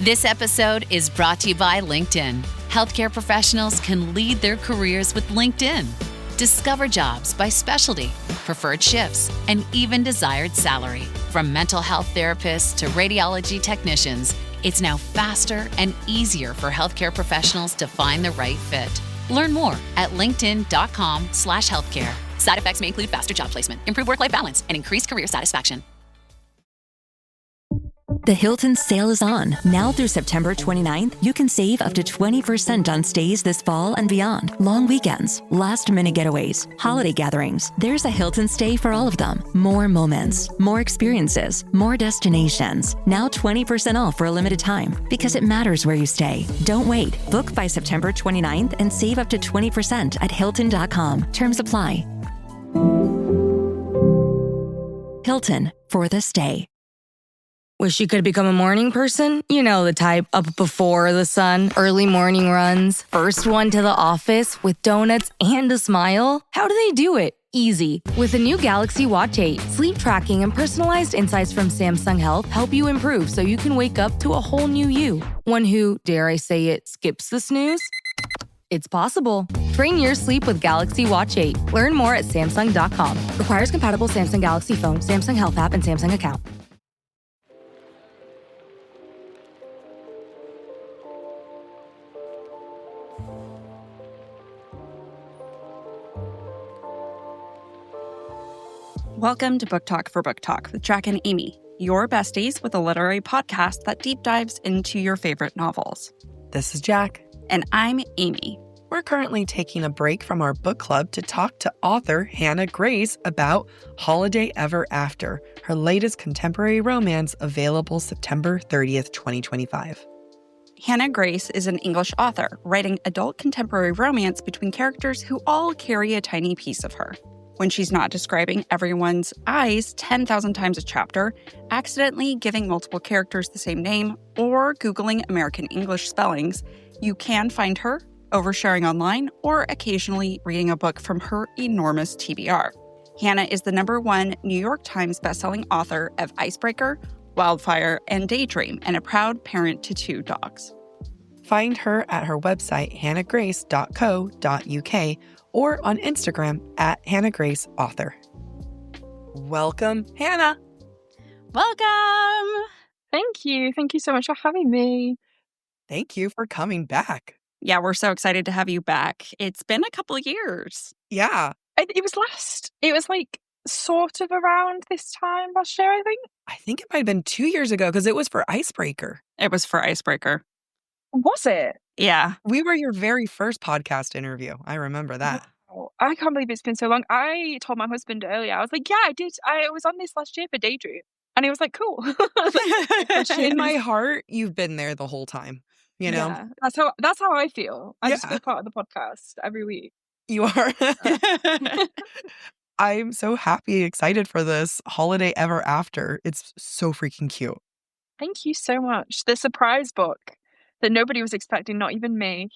This episode is brought to you by LinkedIn. Healthcare professionals can lead their careers with LinkedIn. Discover jobs by specialty, preferred shifts, and even desired salary. From mental health therapists to radiology technicians, it's now faster and easier for healthcare professionals to find the right fit. Learn more at linkedin.com/healthcare. Side effects may include faster job placement, improved work-life balance, and increased career satisfaction. The Hilton sale is on. Now through September 29th, you can save up to 20% on stays this fall and beyond. Long weekends, last-minute getaways, holiday gatherings. There's a Hilton stay for all of them. More moments, more experiences, more destinations. Now 20% off for a limited time because it matters where you stay. Don't wait. Book by September 29th and save up to 20% at Hilton.com. Terms apply. Hilton for the stay. Wish you could become a morning person? You know the type, up before the sun, early morning runs, first one to the office with donuts and a smile. How do they do it? Easy. With the new Galaxy Watch 8, sleep tracking and personalized insights from Samsung Health help you improve so you can wake up to a whole new you. One who, dare I say it, skips the snooze? It's possible. Train your sleep with Galaxy Watch 8. Learn more at Samsung.com. Requires compatible Samsung Galaxy phone, Samsung Health app, and Samsung account. Welcome to Book Talk for Book Talk with Jack and Amy, your besties with a literary podcast that deep dives into your favorite novels. This is Jack. And I'm Amy. We're currently taking a break from our book club to talk to author Hannah Grace about Holiday Ever After, her latest contemporary romance available September 30th, 2025. Hannah Grace is an English author writing adult contemporary romance between characters who all carry a tiny piece of her. When she's not describing everyone's eyes 10,000 times a chapter, accidentally giving multiple characters the same name, or Googling American English spellings, you can find her oversharing online or occasionally reading a book from her enormous TBR. Hannah is the #1 New York Times bestselling author of Icebreaker, Wildfire, and Daydream, and a proud parent to 2 dogs. Find her at her website, hannahgrace.co.uk, or on Instagram at hannahgraceauthor. Welcome, Hannah. Welcome! Thank you. Thank you so much for having me. Thank you for coming back. Yeah, we're so excited to have you back. It's been a couple of years. Yeah. It was like sort of around this time last year, I think. I think it might have been 2 years ago because it was for Icebreaker. It was for Icebreaker. Was it? Yeah. We were your very first podcast interview. I remember that. Wow. I can't believe it's been so long. I told my husband earlier, I was like, yeah, I did. I was on this last year for Daydream. And he was like, cool. In my heart, you've been there the whole time, you know? Yeah, that's how I feel. I just feel part of the podcast every week. You are. I'm so happy, excited for this Holiday Ever After. It's so freaking cute. Thank you so much. The surprise book that nobody was expecting, not even me.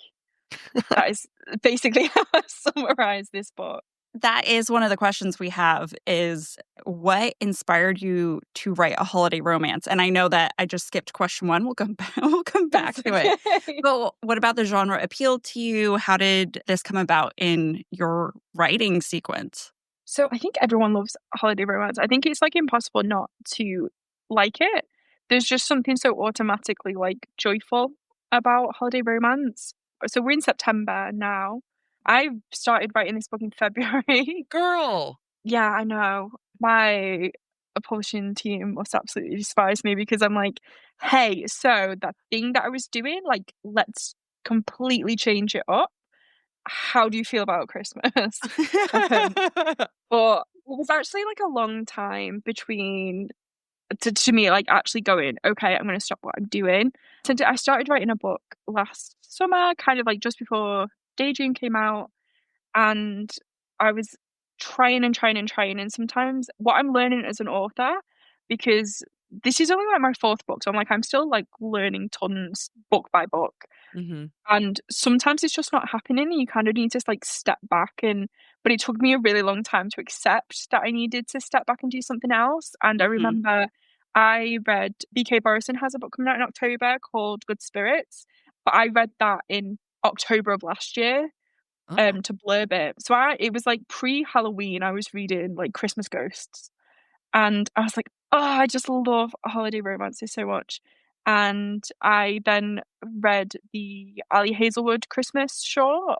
That is basically how I summarize this book. That is one of the questions we have is what inspired you to write a holiday romance? And I know that I just skipped question 1. We'll come back to it. But what about the genre appealed to you? How did this come about in your writing sequence? So I think everyone loves holiday romance. I think it's like impossible not to like it. There's just something so automatically like joyful about holiday romance. So we're in September now. I started writing this book in February. Girl! Yeah, I know. My publishing team must absolutely despise me because I'm like, hey, so that thing that I was doing, like, let's completely change it up. How do you feel about Christmas? But it was actually like a long time between, to me, like actually going, okay, I'm going to stop what I'm doing. So I started writing a book last summer, kind of like just before Daydream came out, and I was trying. And sometimes what I'm learning as an author, because this is only like my 4th book, so I'm still like learning tons book by book. Mm-hmm. And sometimes it's just not happening. You kind of need to like step back, but it took me a really long time to accept that I needed to step back and do something else. And I remember I read B.K. Borison has a book coming out in October called Good Spirits, but I read that in October of last year Oh. to blurb it. So it was like pre-Halloween. I was reading like Christmas Ghosts, and I was like, oh, I just love holiday romances so much. And I then read the Ali Hazelwood Christmas short,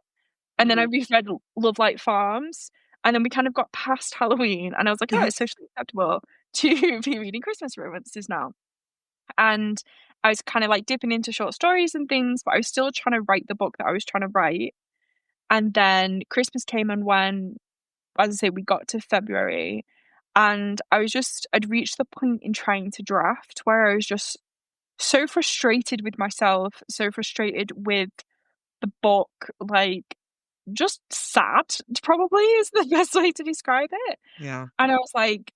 and then I reread Love Light Farms, and then we kind of got past Halloween, and I was like, oh, it's socially acceptable to be reading Christmas romances now. And I was kind of like dipping into short stories and things, but I was still trying to write the book that I was trying to write. And then Christmas came and went. As I say, we got to February, and I'd reached the point in trying to draft where I was just so frustrated with myself, so frustrated with the book, like just sad, probably is the best way to describe it. Yeah. And I was like,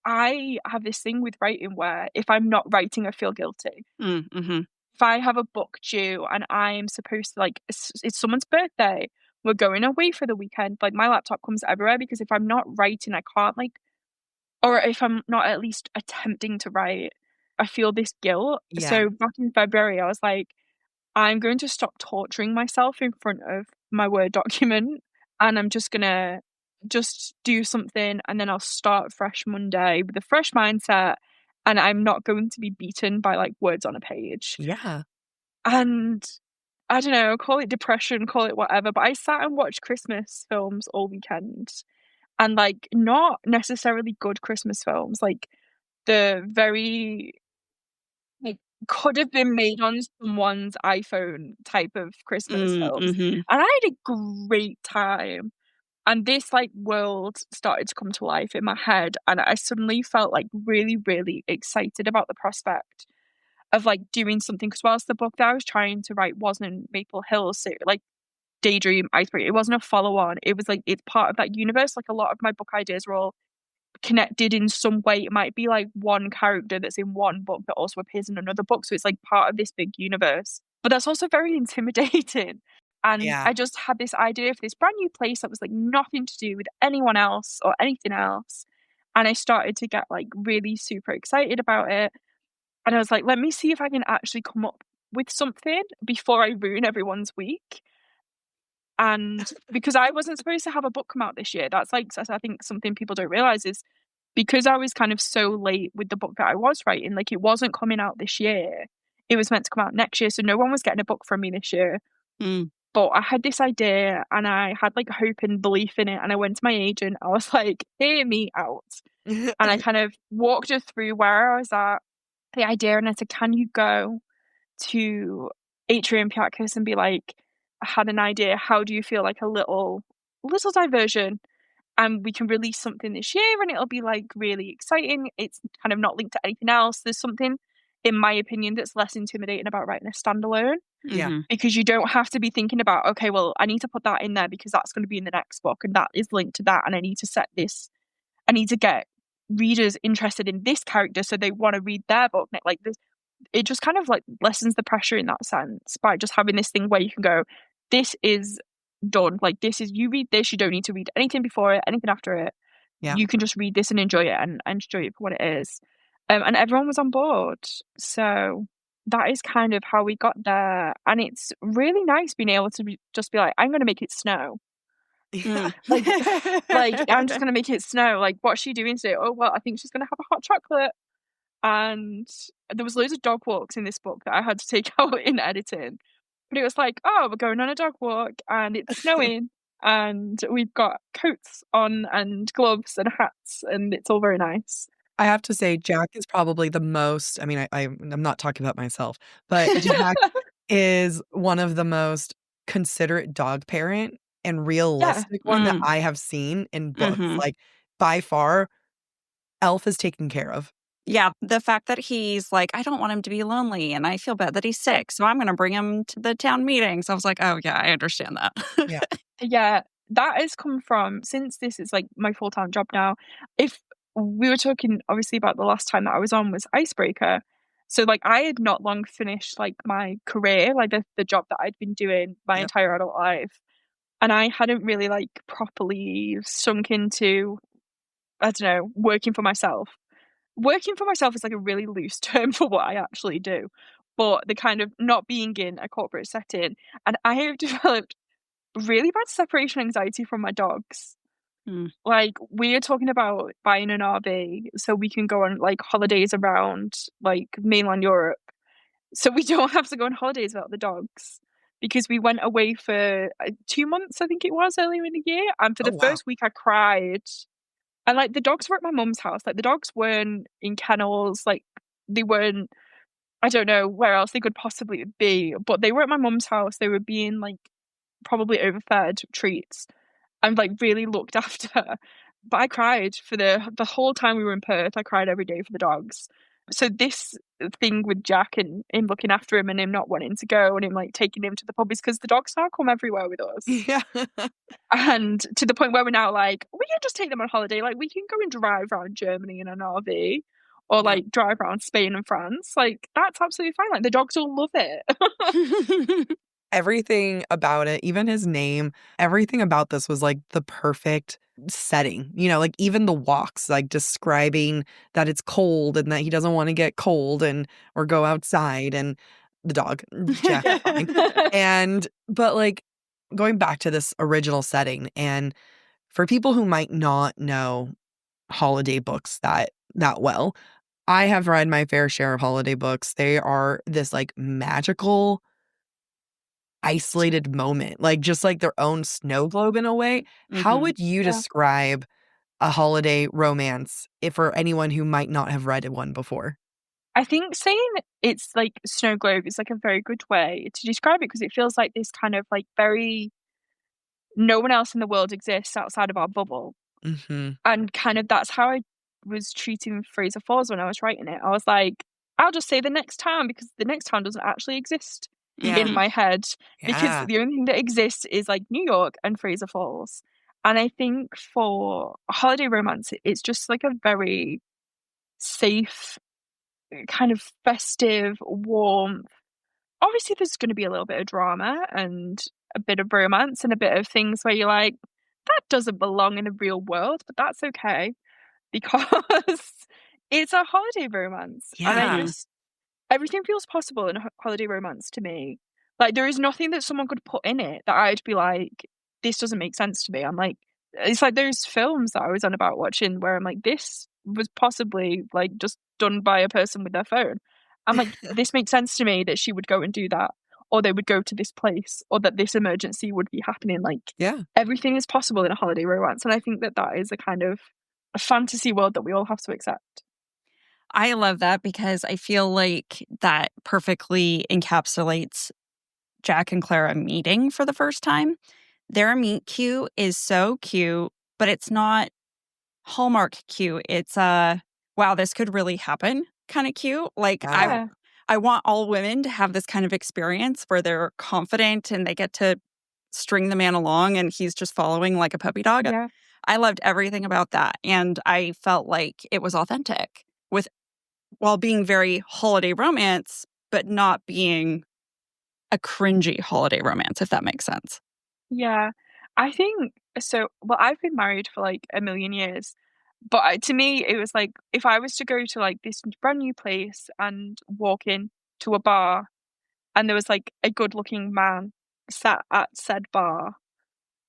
I have this thing with writing where if I'm not writing, I feel guilty. Mm-hmm. If I have a book due and I'm supposed to, like, it's someone's birthday, we're going away for the weekend, like, my laptop comes everywhere because if I'm not writing, I can't, like, or if I'm not at least attempting to write, I feel this guilt. Yeah. So back in February, I was like, I'm going to stop torturing myself in front of my Word document, and I'm just gonna just do something, and then I'll start fresh Monday with a fresh mindset, and I'm not going to be beaten by, like, words on a page. Yeah. And I don't know, call it depression, call it whatever, but I sat and watched Christmas films all weekend, and, like, not necessarily good Christmas films, like, the very, like, could have been made on someone's iPhone type of Christmas films, Mm-hmm. and I had a great time, and this, like, world started to come to life in my head, and I suddenly felt, like, really, really excited about the prospect of, like, doing something. Because whilst the book that I was trying to write wasn't Maple Hill like, Daydream, Icebreaker, it wasn't a follow-on, it was, like, it's part of that universe, like, a lot of my book ideas were all connected in some way. It might be, like, one character that's in one book that also appears in another book, so it's, like, part of this big universe. But that's also very intimidating, and Yeah. I just had this idea of this brand new place that was, like, nothing to do with anyone else or anything else, and I started to get, like, really super excited about it, and I was like, "Let me see if I can actually come up with something before I ruin everyone's week." And because I wasn't supposed to have a book come out this year, that's, like, I think something people don't realize is because I was kind of so late with the book that I was writing, like, it wasn't coming out this year. It was meant to come out next year, so no one was getting a book from me this year. Mm. But I had this idea, and I had, like, hope and belief in it, and I went to my agent. I was like, "Hear me out." And I kind of walked her through where I was at, the idea, and I said, "Can you go to Atrium Piatkus and be like, I had an idea. How do you feel like a little diversion? And we can release something this year and it'll be, like, really exciting. It's kind of not linked to anything else. There's something, in my opinion, that's less intimidating about writing a standalone Yeah. Mm-hmm. because you don't have to be thinking about, okay, well, I need to put that in there because that's going to be in the next book and that is linked to that. And I need to set this, I need to get readers interested in this character so they want to read their book. Like this, it just kind of, like, lessens the pressure in that sense by just having this thing where you can go, this is done. Like, this is, you read this, you don't need to read anything before it, anything after it. Yeah. You can just read this and enjoy it and enjoy it for what it is. And everyone was on board. So that is kind of how we got there. And it's really nice being able to just be like, I'm going to make it snow. Mm. Like, I'm just going to make it snow. Like, what's she doing today? Oh, well, I think she's going to have a hot chocolate. And there was loads of dog walks in this book that I had to take out in editing. But it was like, oh, we're going on a dog walk and it's snowing and we've got coats on and gloves and hats and it's all very nice. I have to say, Jack is probably the most, I mean, I'm not talking about myself, but Jack is one of the most considerate dog parent and realistic one that Mm. I have seen in books. Mhm. Like, by far, Elf is taken care of. Yeah, the fact that he's like, I don't want him to be lonely and I feel bad that he's sick, so I'm going to bring him to the town meetings. I was like, oh, yeah, I understand that. Yeah. Yeah, that has come from, since this is, like, my full-time job now, if we were talking obviously about the last time that I was on was Icebreaker. So, like, I had not long finished, like, my career, like the job that I'd been doing my Yep. entire adult life. And I hadn't really, like, properly sunk into, I don't know, working for myself. working for myself is like a really loose term for what I actually do. But the kind of not being in a corporate setting, and I have developed really bad separation anxiety from my dogs. Mm. Like, we're talking about buying an RV so we can go on like holidays around like mainland Europe. So we don't have to go on holidays without the dogs. Because we went away for 2 months, I think it was, earlier in the year. And for Oh, the wow. first week, I cried. And like the dogs were at my mum's house. Like the dogs weren't in kennels. Like they weren't, I don't know where else they could possibly be. But they were at my mum's house. They were being like probably overfed treats and like really looked after. But I cried for the whole time we were in Perth. I cried every day for the dogs. So this thing with Jack and him looking after him and him not wanting to go and him like taking him to the pub is because the dogs now come everywhere with us. Yeah. And to the point where we're now like, we can just take them on holiday. Like we can go and drive around Germany in an RV or like drive around Spain and France. Like that's absolutely fine. Like the dogs will love it. Everything about it, even his name, everything about this was like the perfect setting. You know, like even the walks, like describing that it's cold and that he doesn't want to get cold and or go outside, and the dog, Jack, is fine. But like going back to this original setting, and for people who might not know holiday books that well, I have read my fair share of holiday books. They are this like magical isolated moment, like just like their own snow globe in a way. How would you Yeah. describe a holiday romance if for anyone who might not have read one before? I think saying it's like snow globe is like a very good way to describe it because it feels like this kind of like very no one else in the world exists outside of our bubble. Mm-hmm. And kind of that's how I was treating Fraser Falls when I was writing it. I was like, I'll just say the next town because the next town doesn't actually exist in my head because Yeah. the only thing that exists is like New York and Fraser Falls. And I think for a holiday romance, it's just like a very safe, kind of festive, warm. Obviously, there's going to be a little bit of drama and a bit of romance and a bit of things where you're like, that doesn't belong in the real world, but that's okay because it's a holiday romance. And I Yeah. just, everything feels possible in a holiday romance to me. Like, there is nothing that someone could put in it that I'd be like, this doesn't make sense to me. I'm like, it's like those films that I was on about watching where I'm like, this was possibly like just done by a person with their phone. I'm like, this makes sense to me that she would go and do that, or they would go to this place, or that this emergency would be happening. Like, Yeah. everything is possible in a holiday romance. And I think that that is a kind of a fantasy world that we all have to accept. I love that because I feel like that perfectly encapsulates Jack and Clara meeting for the first time. Their meet cute is so cute, but it's not Hallmark cute. It's wow, this could really happen kind of cute. Like Yeah. I want all women to have this kind of experience where they're confident and they get to string the man along and he's just following like a puppy dog. Yeah. I loved everything about that. And I felt like it was authentic while being very holiday romance, but not being a cringy holiday romance, if that makes sense. Yeah. I think so. Well, I've been married for like a million years, but to me, it was like if I was to go to like this brand new place and walk in to a bar and there was like a good looking man sat at said bar,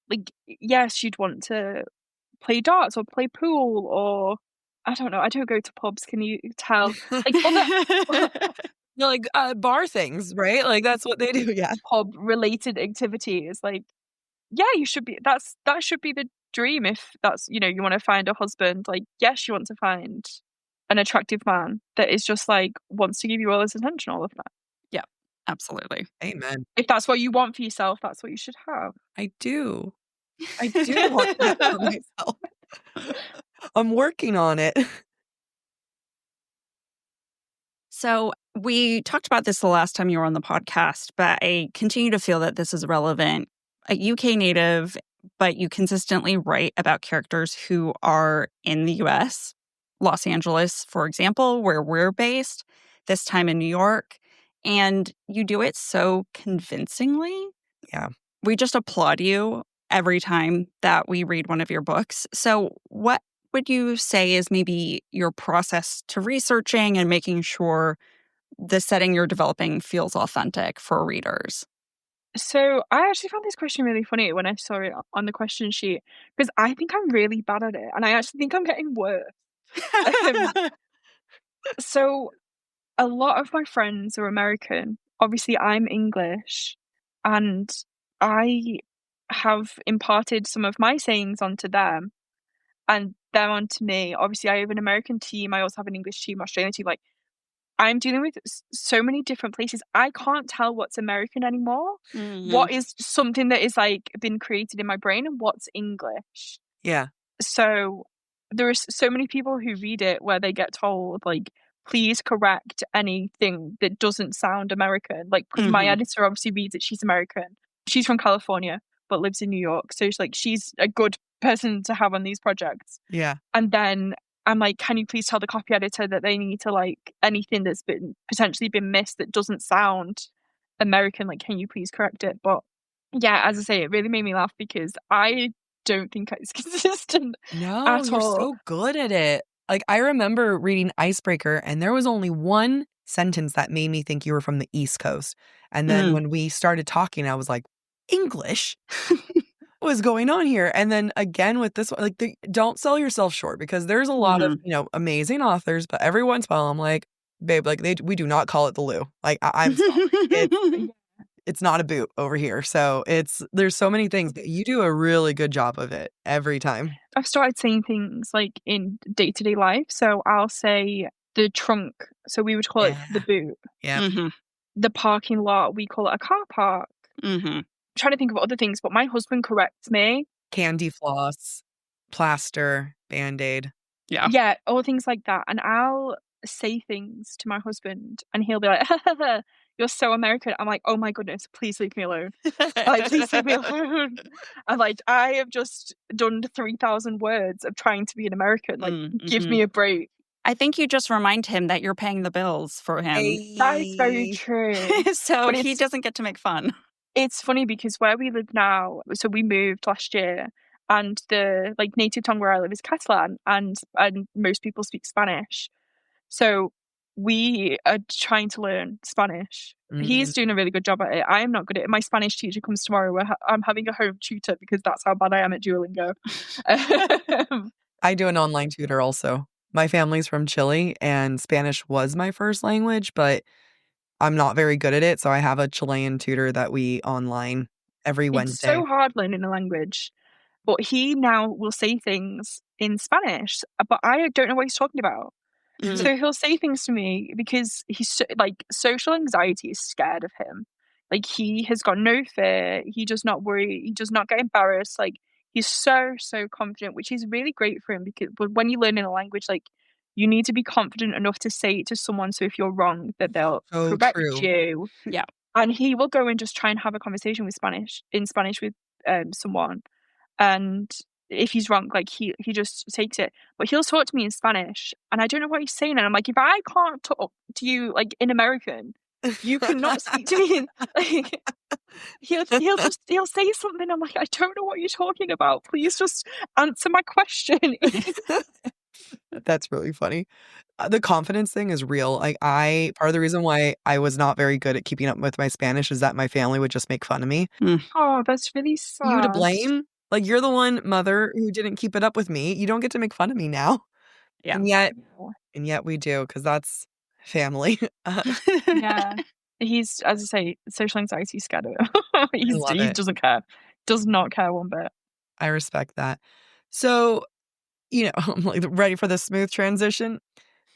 like, yes, you'd want to play darts or play pool or I don't know. I don't go to pubs. Can you tell? Like other No, like bar things, right? Like that's what they do. Yeah. pub related activities. Like, yeah, you should be. That should be the dream. If that's you want to find a husband. Like, yes, you want to find an attractive man that is just like wants to give you all his attention all of that. Yeah, absolutely. Amen. If that's what you want for yourself, that's what you should have. I do. I do want that for myself. I'm working on it. So we talked about this the last time you were on the podcast, but I continue to feel that this is relevant. A UK native, but you consistently write about characters who are in the US, Los Angeles, for example, where we're based, this time in New York, and you do it so convincingly. Yeah. We just applaud you every time that we read one of your books. So what would you say is maybe your process to researching and making sure the setting you're developing feels authentic for readers? So I actually found this question really funny when I saw it on the question sheet because I think I'm really bad at it, and I actually think I'm getting worse. Um, so a lot of my friends are American. Obviously, I'm English, and I have imparted some of my sayings onto them and them onto me. Obviously, I have an American team. I also have an English team, Australian team. Like, I'm dealing with so many different places. I can't tell what's American anymore. What is something that is like been created in my brain and what's English. Yeah. So there are so many people who read it where they get told like, please correct anything that doesn't sound American. Like, because my editor obviously reads it. She's American. She's from California, but lives in New York. So it's like, she's a good person to have on these projects. Yeah. And then I'm like, can you please tell the copy editor that they need to like anything that's been potentially been missed that doesn't sound American, like, can you please correct it? But yeah, as I say, it really made me laugh because I don't think it's consistent No, at you're all. so good at it. Like, I remember reading Icebreaker, and there was only one sentence that made me think you were from the East Coast. And then when we started talking, I was like, English? What is going on here? And then again with this one, like, don't sell yourself short because there's a lot of, amazing authors, but every once in a while I'm like, babe, like we do not call it the loo. Like, I'm sorry. It's not a boot over here. So there's so many things, but you do a really good job of it every time. I've started saying things like in day-to-day life. So I'll say the trunk. So we would call it the boot. Yeah. The parking lot, we call it a car park. I'm trying to think of other things, but my husband corrects me. Candy floss, plaster, Band-Aid. Yeah. Yeah, all things like that. And I'll say things to my husband and he'll be like, you're so American. I'm like, oh my goodness, please leave me alone. Like, please leave me alone. I'm like, I have just done 3,000 words of trying to be an American. Like, give me a break. I think you just remind him that you're paying the bills for him. That is very true. So he doesn't get to make fun. It's funny because where we live now, so we moved last year, and the like native tongue where I live is Catalan, and most people speak Spanish. So we are trying to learn Spanish. He's doing a really good job at it. I am not good at it. My Spanish teacher comes tomorrow. I'm having a home tutor because that's how bad I am at Duolingo. I do an online tutor also. My family's from Chile, and Spanish was my first language, but I'm not very good at it. So I have a Chilean tutor that we online every Wednesday. It's so hard learning a language. But he now will say things in Spanish, but I don't know what he's talking about. So he'll say things to me because he's like, social anxiety is scared of him. Like, he has got no fear. He does not worry. He does not get embarrassed. Like, he's so confident, which is really great for him because when you learn in a language, like, you need to be confident enough to say it to someone. So if you're wrong, that they'll correct you. Yeah. And he will go and just try and have a conversation in Spanish with someone. And if he's wrong, like, he just takes it. But he'll talk to me in Spanish, and I don't know what he's saying. And I'm like, if I can't talk to you like in American, you cannot speak to me. Like, he'll say something. I'm like, I don't know what you're talking about. Please just answer my question. That's really funny. The confidence thing is real. Like, part of the reason why I was not very good at keeping up with my Spanish is that my family would just make fun of me. Oh, that's really sad. You to blame? Like, you're the one mother who didn't keep it up with me. You don't get to make fun of me now. Yeah. And yet we do, because that's family. Yeah. He's, as I say, social anxiety is scared of it. He doesn't care. Does not care one bit. I respect that. So, I'm like ready for the smooth transition.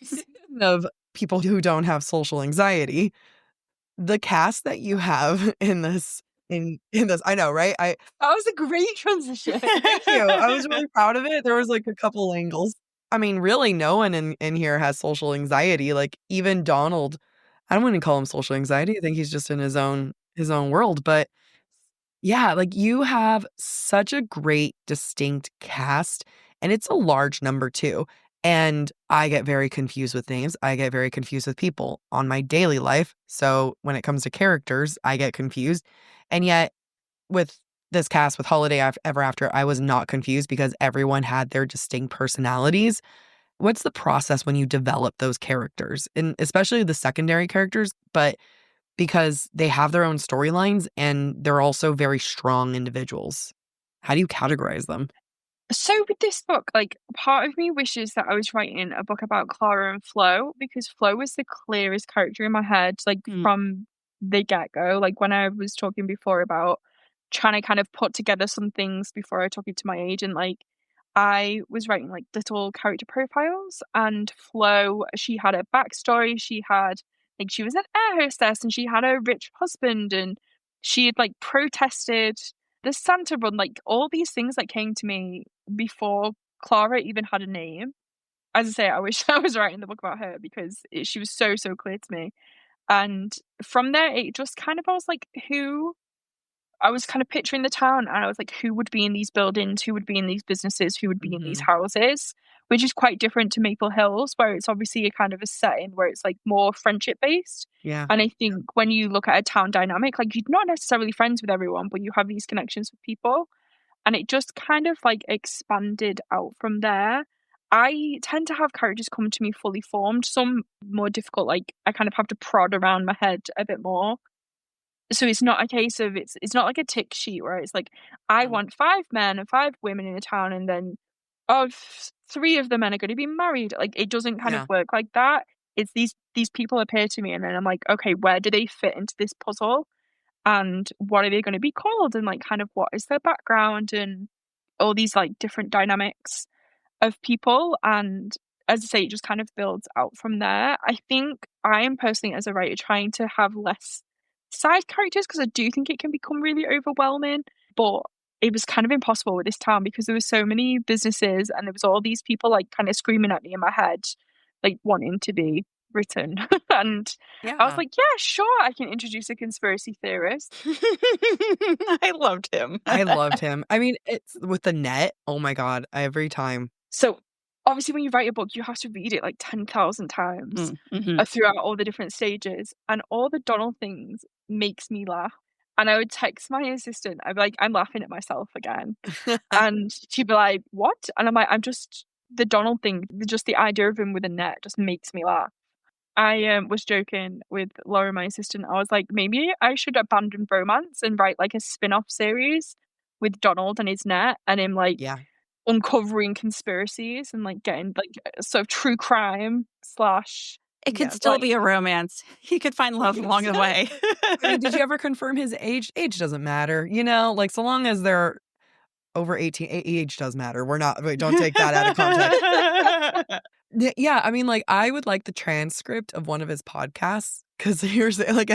Speaking of people who don't have social anxiety, the cast that you have in this, I know, right? That was a great transition. Thank you. I was really proud of it. There was like a couple angles. I mean, really, no one in here has social anxiety. Like, even Donald, I don't want to call him social anxiety. I think he's just in his own world. But yeah, like, you have such a great, distinct cast, and it's a large number too. And I get very confused with names. I get very confused with people on my daily life. So when it comes to characters, I get confused. And yet with this cast with Holiday Ever After, I was not confused because everyone had their distinct personalities. What's the process when you develop those characters, and especially the secondary characters, but because they have their own storylines and they're also very strong individuals? How do you categorize them? So with this book, like, part of me wishes that I was writing a book about Clara and Flo, because Flo was the clearest character in my head, like, from the get-go. Like, when I was talking before about trying to kind of put together some things before I took it to my agent, like, I was writing, like, little character profiles, and Flo, she had a backstory. She had, like, she was an air hostess, and she had a rich husband, and she had, like, protested the Santa run, like, all these things that came to me before Clara even had a name. As I say, I wish I was writing the book about her, because she was so, so clear to me. And from there, it just kind of, I was like, who... I was kind of picturing the town, and I was like, who would be in these buildings? Who would be in these businesses? Who would be in these houses? Which is quite different to Maple Hills, where it's obviously a kind of a setting where it's like more friendship based. Yeah. And I think when you look at a town dynamic, like, you're not necessarily friends with everyone, but you have these connections with people. And it just kind of like expanded out from there. I tend to have characters come to me fully formed, some more difficult, like I kind of have to prod around my head a bit more. So it's not a case of, it's not like a tick sheet where it's like, I want 5 men and 5 women in a town, and then, oh, 3 of the men are going to be married. Like, it doesn't kind of work like that. It's these people appear to me, and then I'm like, okay, where do they fit into this puzzle? And what are they going to be called? And like, kind of what is their background, and all these like different dynamics of people. And as I say, it just kind of builds out from there. I think I am personally, as a writer, trying to have less side characters, because I do think it can become really overwhelming. But it was kind of impossible with this town, because there were so many businesses, and there was all these people like kind of screaming at me in my head, like wanting to be written. And I was like, yeah, sure, I can introduce a conspiracy theorist. I loved him. I loved him. I mean, it's with the net. Oh my God, every time. So obviously when you write a book, you have to read it like 10,000 times throughout all the different stages. And all the Donald things makes me laugh. And I would text my assistant. I'd be like, I'm laughing at myself again. And she'd be like, what? And I'm like, I'm just, the Donald thing, just the idea of him with a net just makes me laugh. I was joking with Laura, my assistant. I was like, maybe I should abandon romance and write like a spin-off series with Donald and his net, and him like uncovering conspiracies and like getting like sort of true crime slash. It could still be a romance. He could find love along the way. I mean, did you ever confirm his age? Age doesn't matter, you know, like so long as they're over 18, age does matter. Don't take that out of context. Yeah, I mean, like, I would like the transcript of one of his podcasts, because here's like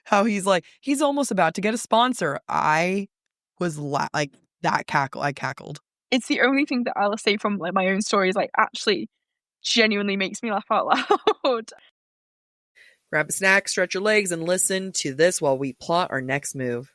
how he's like, he's almost about to get a sponsor. I was like that cackle. I cackled. It's the only thing that I'll say from like my own stories, like actually genuinely makes me laugh out loud. Grab a snack, stretch your legs, and listen to this while we plot our next move.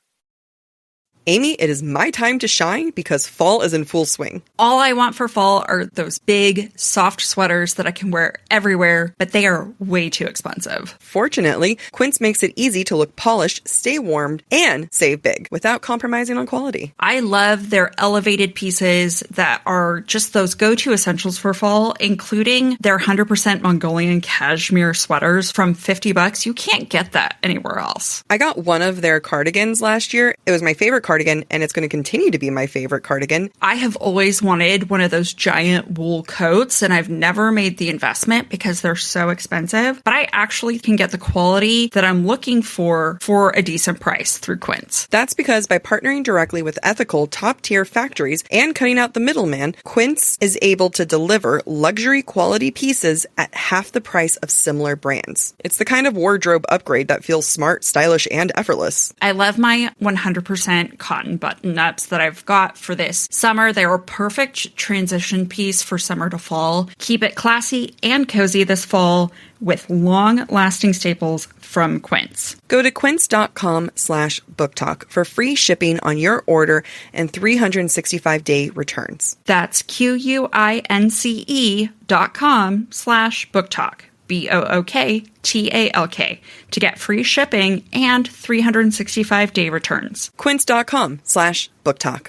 Amy, it is my time to shine because fall is in full swing. All I want for fall are those big, soft sweaters that I can wear everywhere, but they are way too expensive. Fortunately, Quince makes it easy to look polished, stay warmed, and save big without compromising on quality. I love their elevated pieces that are just those go-to essentials for fall, including their 100% Mongolian cashmere sweaters from $50. You can't get that anywhere else. I got one of their cardigans last year. It was my favorite cardigan, and it's going to continue to be my favorite cardigan. I have always wanted one of those giant wool coats, and I've never made the investment because they're so expensive, but I actually can get the quality that I'm looking for a decent price through Quince. That's because by partnering directly with ethical, top-tier factories and cutting out the middleman, Quince is able to deliver luxury quality pieces at half the price of similar brands. It's the kind of wardrobe upgrade that feels smart, stylish, and effortless. I love my 100% cotton button-ups that I've got for this summer. They were perfect transition piece for summer to fall. Keep it classy and cozy this fall with long-lasting staples from Quince. Go to quince.com/booktalk for free shipping on your order and 365-day returns. That's QUINCE.com/booktalk. BookTalk, to get free shipping and 365-day returns. Quince.com/BookTalk.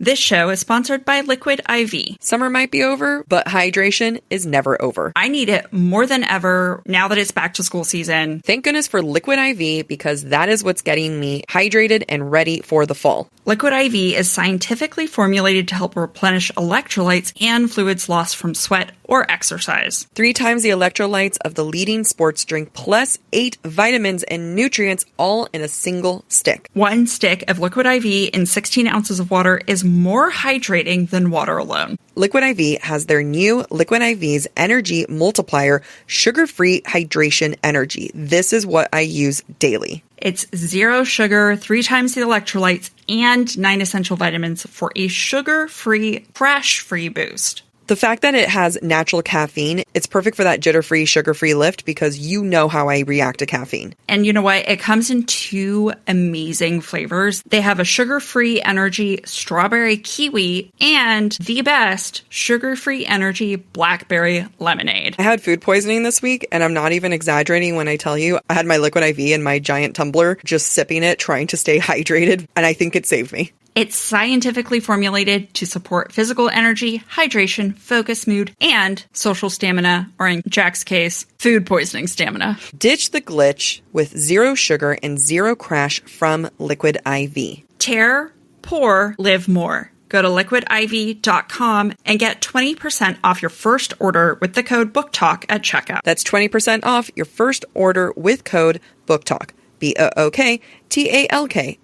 This show is sponsored by Liquid IV. Summer might be over, but hydration is never over. I need it more than ever now that it's back to school season. Thank goodness for Liquid IV, because that is what's getting me hydrated and ready for the fall. Liquid IV is scientifically formulated to help replenish electrolytes and fluids lost from sweat or exercise. 3 times the electrolytes of the leading sports drink, plus 8 vitamins and nutrients, all in a single stick. 1 stick of Liquid IV in 16 ounces of water is more hydrating than water alone. Liquid IV has their new Liquid IV's Energy Multiplier Sugar-Free Hydration Energy. This is what I use daily. It's 0 sugar, 3 times the electrolytes, and 9 essential vitamins for a sugar-free, crash-free boost. The fact that it has natural caffeine, it's perfect for that jitter-free, sugar-free lift, because you know how I react to caffeine. And you know what? It comes in 2 amazing flavors. They have a sugar-free energy strawberry kiwi and the best sugar-free energy blackberry lemonade. I had food poisoning this week, and I'm not even exaggerating when I tell you I had my Liquid IV in my giant tumbler, just sipping it, trying to stay hydrated, and I think it saved me. It's scientifically formulated to support physical energy, hydration, focus, mood, and social stamina, or in Jack's case, food poisoning stamina. Ditch the glitch with 0 sugar and 0 crash from Liquid IV. Tear, pour, live more. Go to liquidiv.com and get 20% off your first order with the code BookTalk at checkout. That's 20% off your first order with code BookTalk. BookTalk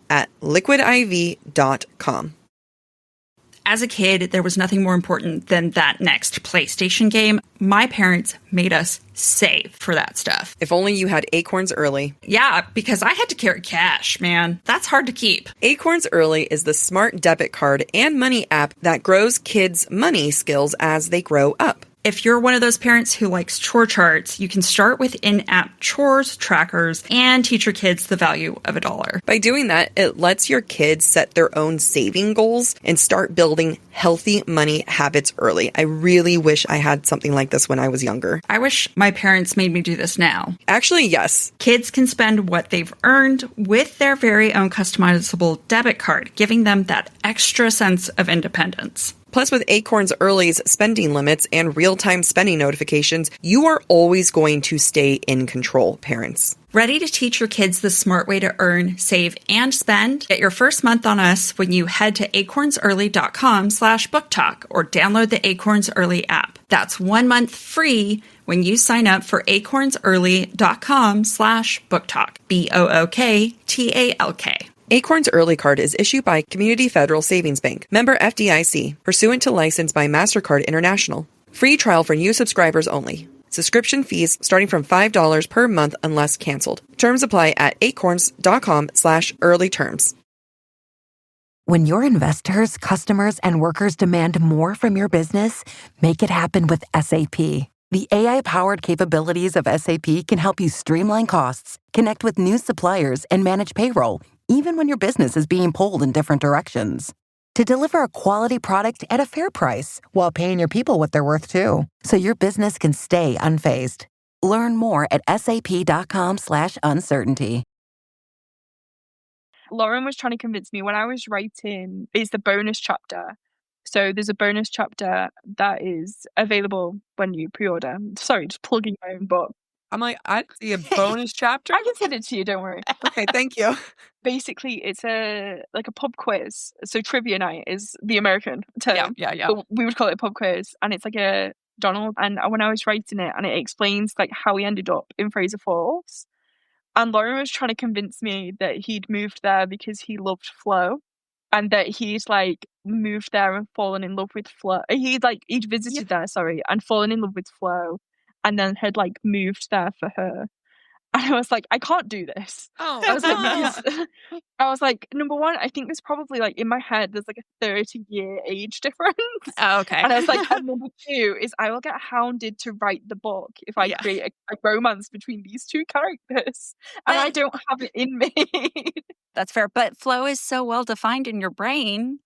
at liquidiv.com. As a kid, there was nothing more important than that next PlayStation game. My parents made us save for that stuff. If only you had Acorns Early. Yeah, because I had to carry cash, man. That's hard to keep. Acorns Early is the smart debit card and money app that grows kids' money skills as they grow up. If you're one of those parents who likes chore charts, you can start with in-app chores trackers and teach your kids the value of $1. By doing that, it lets your kids set their own saving goals and start building healthy money habits early. I really wish I had something like this when I was younger. I wish my parents made me do this now. Actually, yes. Kids can spend what they've earned with their very own customizable debit card, giving them that extra sense of independence. Plus, with Acorns Early's spending limits and real-time spending notifications, you are always going to stay in control, parents. Ready to teach your kids the smart way to earn, save, and spend? Get your first month on us when you head to acornsearly.com/booktalk or download the Acorns Early app. That's 1 month free when you sign up for acornsearly.com/booktalk. BookTalk. Acorns Early Card is issued by Community Federal Savings Bank, member FDIC, pursuant to license by MasterCard International. Free trial for new subscribers only. Subscription fees starting from $5 per month unless canceled. Terms apply at acorns.com/early terms. When your investors, customers, and workers demand more from your business, make it happen with SAP. The AI-powered capabilities of SAP can help you streamline costs, connect with new suppliers, and manage payroll, even when your business is being pulled in different directions. To deliver a quality product at a fair price while paying your people what they're worth too, so your business can stay unfazed. Learn more at sap.com/uncertainty. Lauren was trying to convince me when I was writing is the bonus chapter. So there's a bonus chapter that is available when you pre-order. Sorry, just plugging my own book. I'm like, I see a bonus chapter? I can send it to you, don't worry. Okay, thank you. Basically, it's a pub quiz. So trivia night is the American term. Yeah. But we would call it a pub quiz. And it's like a Donald. And when I was writing it, and it explains like how he ended up in Fraser Falls. And Lauren was trying to convince me that he'd moved there because he loved Flo. And that he's like moved there and fallen in love with Flo. He'd visited there, and fallen in love with Flo. And then had like moved there for her. And I was like, I can't do this. Oh, I was like, number one, I think there's probably like in my head, there's like a 30-year age difference. Oh, okay. And I was like, and number two is I will get hounded to write the book if I create a romance between these two characters. And I don't have it in me. That's fair. But Flo is so well defined in your brain.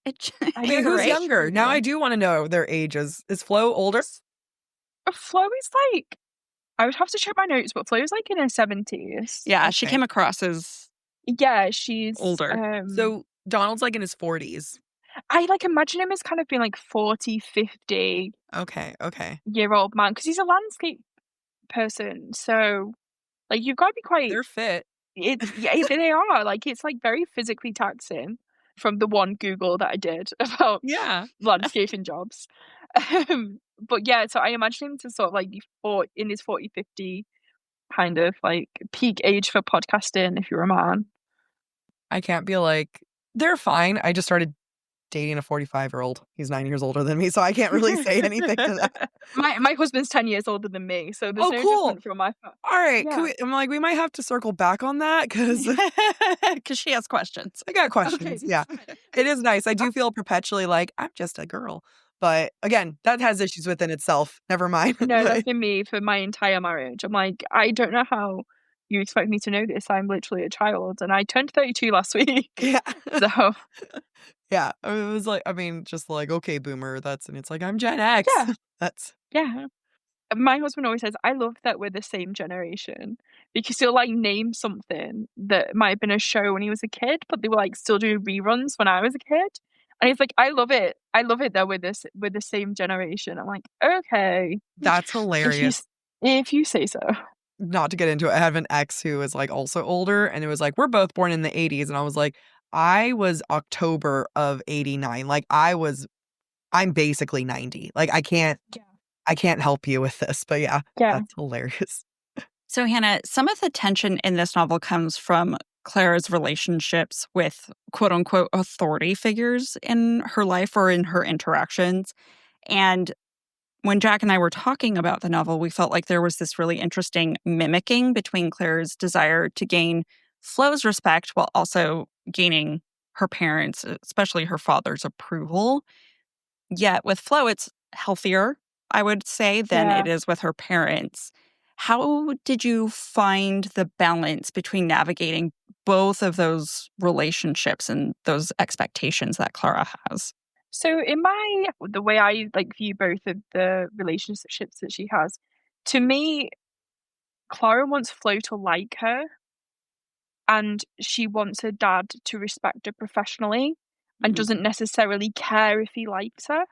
Who's younger? Now I do want to know their ages. Is Flo older? Flo is like I would have to check my notes, but Flo's like in her 70s. Yeah, she came across as Yeah, she's older. So Donald's like in his 40s. I like imagine him as kind of being like 40, 50 Okay. year old man because he's a landscape person. So like you've got to be quite. They're fit. They are like it's like very physically taxing. From the one Google that I did about landscaping jobs. But yeah, so I imagine him to sort of like be in his 40, 50 kind of like peak age for podcasting if you're a man. I can't be like, they're fine. I just started dating a 45-year-old. He's 9 years older than me, so I can't really say anything to that. My husband's 10 years older than me, so there's no cool. judgment from my part. All right. I'm like, we might have to circle back on that because she has questions. I got questions. Okay. Yeah. It is nice. I do feel perpetually like I'm just a girl. But again, that has issues within itself. Never mind. No, that's been me for my entire marriage. I'm like, I don't know how you expect me to know this. I'm literally a child and I turned 32 last week. Yeah. So yeah, it was like, I mean, just like, okay, boomer, and it's like, I'm Gen X. Yeah. Yeah. My husband always says, I love that we're the same generation because he'll like name something that might have been a show when he was a kid, but they were like still doing reruns when I was a kid. And he's like, I love it. I love it that we're the same generation. I'm like, okay. That's hilarious. If you say so. Not to get into it, I have an ex who is like also older and it was like, we're both born in the 80s. And I was like, I was October of 89. Like I'm basically 90. Like I can't help you with this, but yeah. That's hilarious. So Hannah, some of the tension in this novel comes from Clara's relationships with quote unquote authority figures in her life or in her interactions. And when Jack and I were talking about the novel, we felt like there was this really interesting mimicking between Clara's desire to gain Flo's respect while also gaining her parents', especially her father's approval. Yet with Flo, it's healthier, I would say, than it is with her parents. How did you find the balance between navigating both of those relationships and those expectations that Clara has? So the way I like view both of the relationships that she has, to me, Clara wants Flo to like her and she wants her dad to respect her professionally and doesn't necessarily care if he likes her.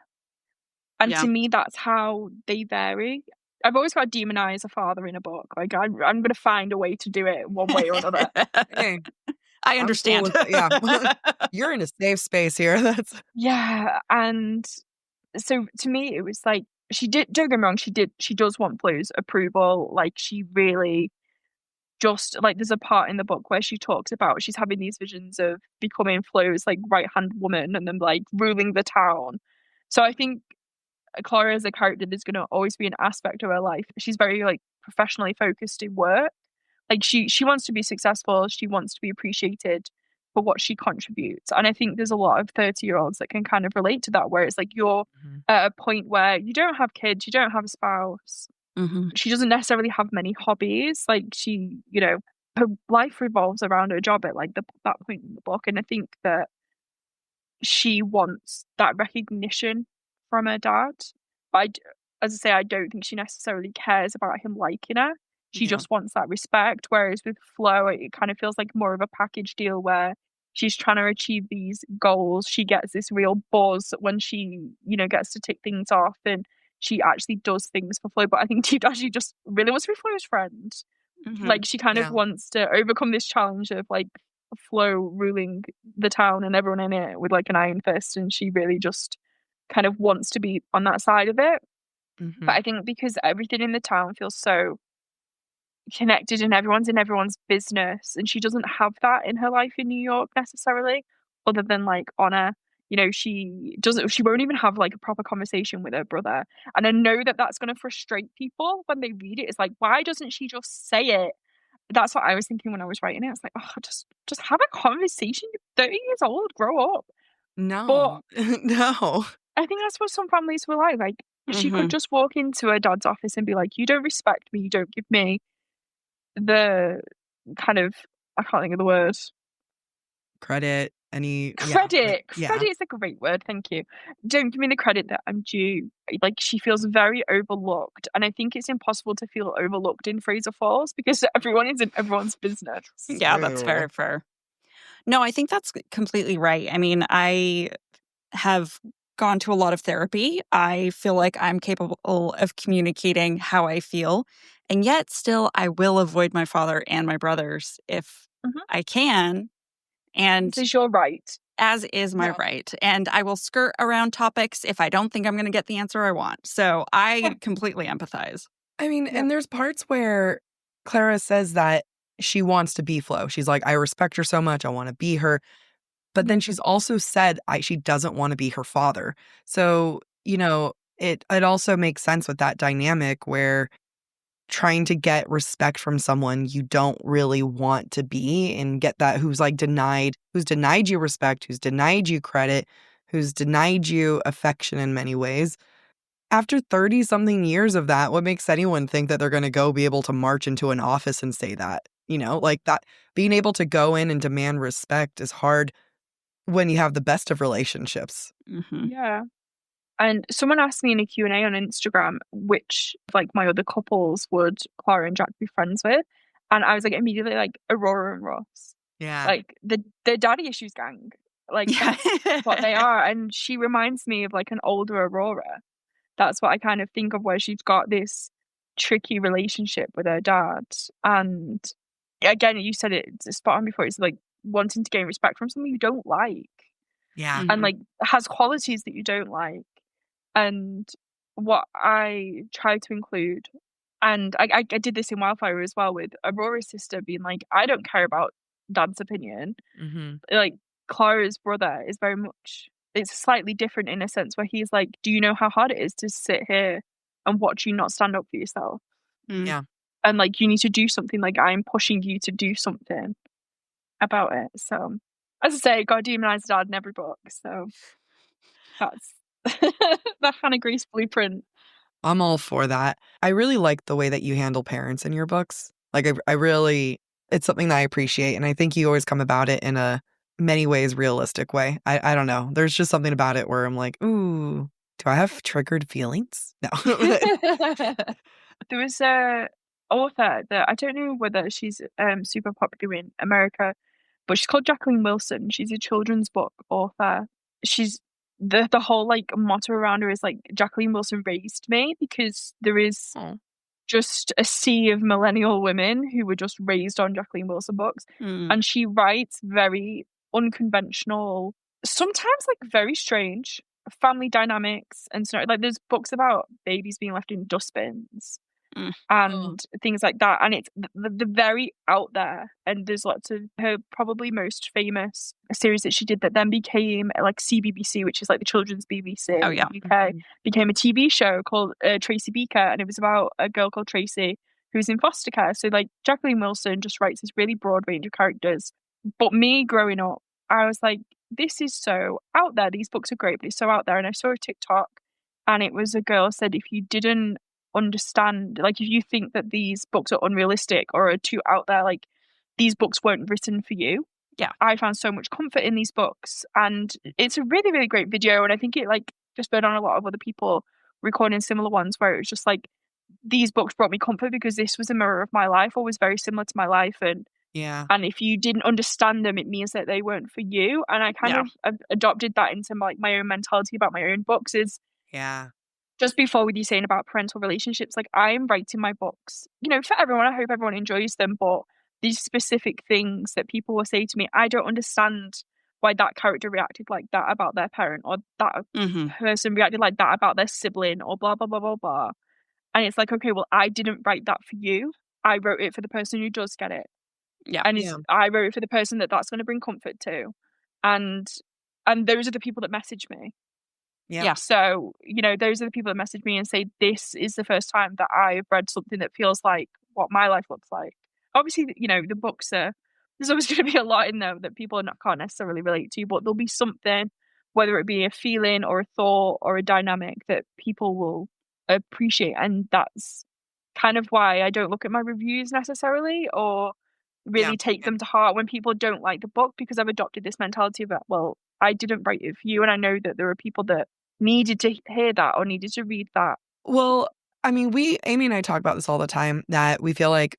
And to me, that's how they vary. I've always got to demonize a father in a book. Like I'm going to find a way to do it one way or another. Hey, I understand. You're in a safe space here. And so to me, it was like don't get me wrong, she does want Flo's approval. Like she really just like there's a part in the book where she talks about she's having these visions of becoming Flo's like right-hand woman and then like ruling the town. So I think Clara as a character is going to always be an aspect of her life. She's very like professionally focused in work. Like she wants to be successful. She wants to be appreciated for what she contributes. And I think there's a lot of 30-year-olds that can kind of relate to that, where it's like you're at a point where you don't have kids, you don't have a spouse. She doesn't necessarily have many hobbies. Like she, her life revolves around her job at like that point in the book. And I think that she wants that recognition from her dad. But as I say, I don't think she necessarily cares about him liking her. She just wants that respect. Whereas with Flo, it kind of feels like more of a package deal where she's trying to achieve these goals. She gets this real buzz when she, gets to tick things off and she actually does things for Flo. But I think deep down she just really wants to be Flo's friend. Like she kind of wants to overcome this challenge of like Flo ruling the town and everyone in it with like an iron fist, and she really just kind of wants to be on that side of it. But I think because everything in the town feels so connected and everyone's in everyone's business, and she doesn't have that in her life in New York necessarily, other than like honor. She won't even have like a proper conversation with her brother. And I know that that's going to frustrate people when they read it. It's like, why doesn't she just say it? That's what I was thinking when I was writing it. It's like, oh, just have a conversation. You're 30 years old, grow up. No. No. I think that's what some families were like. Like, she could just walk into her dad's office and be like, you don't respect me. You don't give me the kind of, I can't think of the word. Credit. Credit. Credit is a great word. Thank you. Don't give me the credit that I'm due. Like, she feels very overlooked. And I think it's impossible to feel overlooked in Fraser Falls because everyone is in everyone's business. Yeah, that's very fair. No, I think that's completely right. I mean, I have gone to a lot of therapy. I feel like I'm capable of communicating how I feel. And yet still, I will avoid my father and my brothers if I can. And this is your right. As is my right. And I will skirt around topics if I don't think I'm going to get the answer I want. So I completely empathize. I mean, and there's parts where Clara says that she wants to be Flo. She's like, I respect her so much. I want to be her. But then she's also said she doesn't want to be her father. So, it also makes sense with that dynamic where trying to get respect from someone you don't really want to be and get that who's denied you respect, who's denied you credit, who's denied you affection in many ways. After 30 something years of that, what makes anyone think that they're going to go be able to march into an office and say that? That being able to go in and demand respect is hard when you have the best of relationships. Mm-hmm. Yeah. And someone asked me in a Q&A on Instagram which my other couples would Clara and Jack be friends with. And I was immediately Aurora and Ross. Yeah. The daddy issues gang. That's what they are. And she reminds me of an older Aurora. That's what I kind of think of, where she's got this tricky relationship with her dad. And again, you said it's spot on before. It's wanting to gain respect from someone you don't like. Yeah. And has qualities that you don't like. And what I try to include, and I did this in Wildfire as well, with Aurora's sister being I don't care about Dad's opinion. Mm-hmm. Clara's brother is very much, it's slightly different in a sense where he's do you know how hard it is to sit here and watch you not stand up for yourself? Yeah. And you need to do something. I'm pushing you to do something about it. So, as I say, got to demonize Dad in every book. So that's the Hannah Grace blueprint. I'm all for that. I really like the way that you handle parents in your books. I really, it's something that I appreciate. And I think you always come about it in a many ways realistic way. I don't know. There's just something about it where I'm ooh, do I have triggered feelings? No. There was a author that I don't know whether she's super popular in America, but she's called Jacqueline Wilson. She's a children's book author. She's the whole motto around her is Jacqueline Wilson raised me, because there is just a sea of millennial women who were just raised on Jacqueline Wilson books. And she writes very unconventional, sometimes very strange family dynamics and so there's books about babies being left in dustbins and things like that, and it's the very out there. And there's lots of her probably most famous series that she did that then became CBBC, which is the children's BBC in the UK, became a TV show called Tracy Beaker, and it was about a girl called Tracy who's in foster care. So Jacqueline Wilson just writes this really broad range of characters. But me growing up, I was this is so out there. These books are great, but it's so out there. And I saw a TikTok, and it was a girl said, if you didn't understand, if you think that these books are unrealistic or are too out there, these books weren't written for you. Yeah. I found so much comfort in these books, and it's a really, really great video. And I think it just spurred on a lot of other people recording similar ones, where it was just these books brought me comfort because this was a mirror of my life, or was very similar to my life. And if you didn't understand them, it means that they weren't for you. And I kind of adopted that into my own mentality about my own books. Is just before, with you saying about parental relationships, I'm writing my books, for everyone. I hope everyone enjoys them, but these specific things that people will say to me, I don't understand why that character reacted like that about their parent, or that person reacted like that about their sibling, or blah, blah, blah, blah, blah. And it's okay, well, I didn't write that for you. I wrote it for the person who does get it. Yeah. And I wrote it for the person that's going to bring comfort to. And those are the people that message me. Yeah. So, those are the people that message me and say, this is the first time that I've read something that feels like what my life looks like. Obviously, the books there's always going to be a lot in there that people can't necessarily relate to, but there'll be something, whether it be a feeling or a thought or a dynamic, that people will appreciate. And that's kind of why I don't look at my reviews necessarily, or really take them to heart when people don't like the book, because I've adopted this mentality of, well, I didn't write it for you, and I know that there are people that needed to hear that or needed to read that. Well, I mean, Amy and I talk about this all the time, that we feel like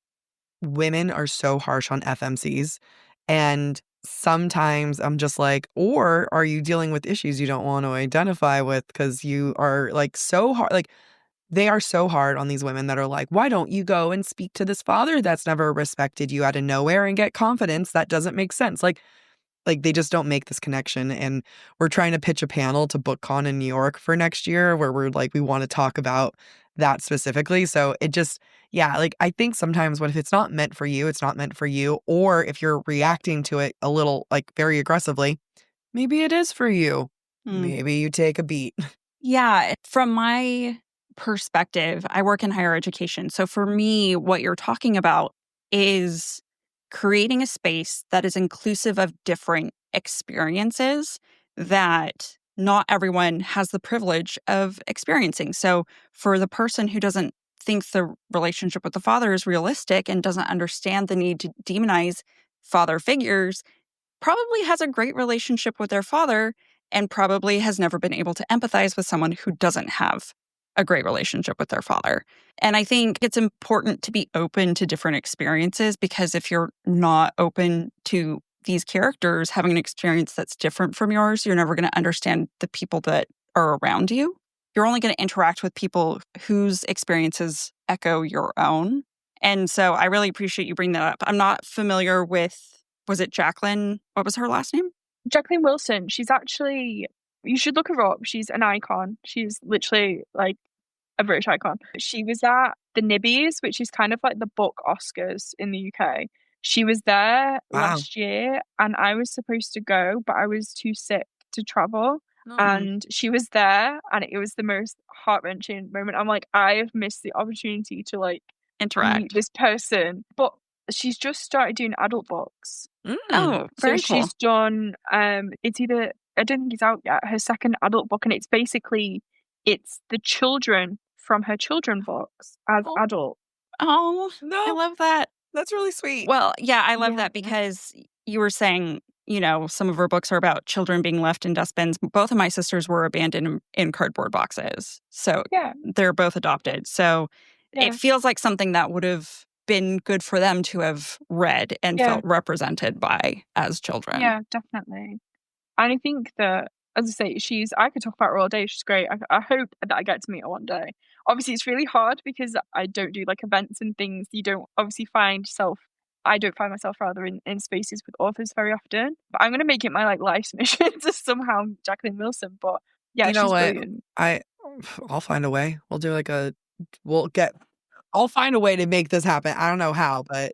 women are so harsh on FMCs. And sometimes I'm just like, or are you dealing with issues you don't want to identify with because you are like so hard? Like, they are so hard on these women that are like, why don't you go and speak to this father that's never respected you out of nowhere and get confidence? That doesn't make sense. Like they just don't make this connection. And we're trying to pitch a panel to BookCon in New York for next year where we're like, we want to talk about that specifically. So it just, yeah, like I think sometimes if it's not meant for you, it's not meant for you. Or if you're reacting to it a little like very aggressively, maybe it is for you. Maybe you take a beat. Yeah. From my perspective, I work in higher education. So for me, what you're talking about is creating a space that is inclusive of different experiences that not everyone has the privilege of experiencing. So for the person who doesn't think the relationship with the father is realistic and doesn't understand the need to demonize father figures, probably has a great relationship with their father and probably has never been able to empathize with someone who doesn't have a great relationship with their father. And I think it's important to be open to different experiences, because if you're not open to these characters having an experience that's different from yours, you're never going to understand the people that are around you. You're only going to interact with people whose experiences echo your own. And so I really appreciate you bringing that up. I'm not familiar with, was it Jacqueline? What was her last name? Jacqueline Wilson. She's actually, you should look her up. She's an icon. She's literally like a British icon. She was at the Nibbies, which is kind of like the book Oscars in the UK. She was there last year, and I was supposed to go, but I was too sick to travel. And she was there, and it was the most heart-wrenching moment. I'm like, I have missed the opportunity to like interact meet this person. But she's just started doing adult books. Oh, very so cool. She's done it's either, I don't think it's out yet, her second adult book, and it's basically it's the children from her children books as adult. Oh, No, I love that. That's really sweet. Well, yeah, I love that, because you were saying, some of her books are about children being left in dustbins. Both of my sisters were abandoned in cardboard boxes. So they're both adopted. So it feels like something that would have been good for them to have read and felt represented by as children. Yeah, definitely. And I think that, as I say, I could talk about her all day. She's great. I hope that I get to meet her one day. Obviously, it's really hard because I don't do like events and things. You don't obviously I don't find myself rather in spaces with authors very often. But I'm going to make it my like life's mission to somehow meet Jacqueline Wilson. But yeah, you know she's what? brilliant. I'll find a way. We'll do I'll find a way to make this happen. I don't know how, but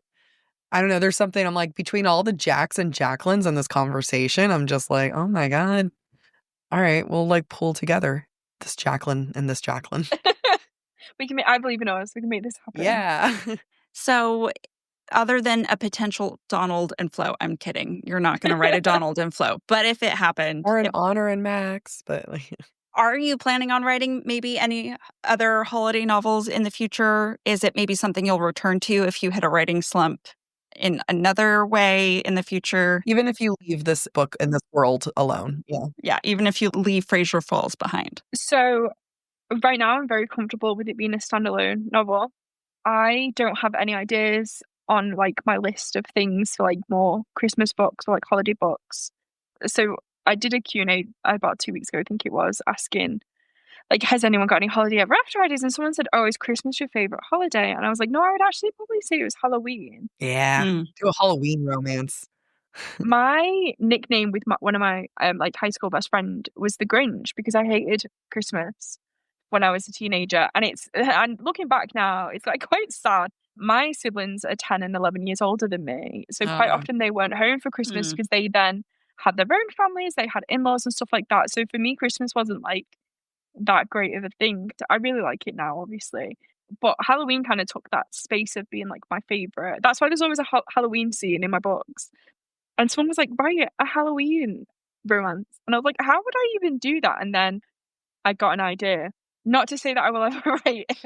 I don't know. There's something I'm like, between all the Jacks and Jacquelines in this conversation, I'm just like, oh my God. All right, we'll like pull together this Jacqueline and this Jacqueline. I believe in us. We can make this happen. Yeah. So other than a potential Donald and Flo, I'm kidding. You're not going to write a Donald and Flo. But if it happened. Or an Honor and Max. But like, are you planning on writing maybe any other holiday novels in the future? Is it maybe something you'll return to if you hit a writing slump in another way in the future? Even if you leave this book and this world alone. Yeah. Yeah, even if you leave Fraser Falls behind. So right now I'm very comfortable with it being a standalone novel. I don't have any ideas on like my list of things for like more Christmas books or like holiday books. So I did a Q&A about 2 weeks ago, I think it was, asking like, has anyone got any holiday ever after ideas? And someone said, oh, is Christmas your favorite holiday? And I was like, no, I would actually probably say it was Halloween. Yeah. Do a Halloween romance. My nickname with one of my like high school best friend was the Grinch, because I hated Christmas when I was a teenager. And looking back now, it's like quite sad. My siblings are 10 and 11 years older than me. So quite often they weren't home for Christmas because they then had their own families, they had in-laws and stuff like that. So for me, Christmas wasn't like that great of a thing. I really like it now, obviously. But Halloween kind of took that space of being like my favorite. That's why there's always a Halloween scene in my books. And someone was like, write a Halloween romance. And I was like, how would I even do that? And then I got an idea. Not to say that I will ever write it,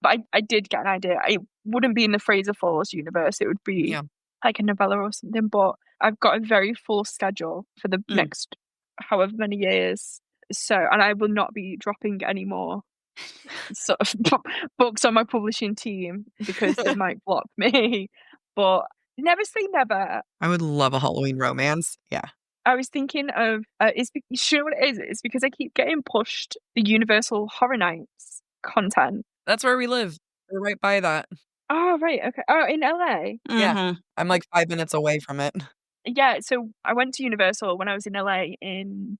but I did get an idea. It wouldn't be in the Fraser Falls universe. It would be like a novella or something, but I've got a very full schedule for the next however many years. So, and I will not be dropping any more sort of books on my publishing team because it might block me. But never say never. I would love a Halloween romance. Yeah. I was thinking of, you know what it is? It's because I keep getting pushed the Universal Horror Nights content. That's where we live. We're right by that. Oh, right. Okay. Oh, in LA. Yeah. I'm like 5 minutes away from it. Yeah. So I went to Universal when I was in LA in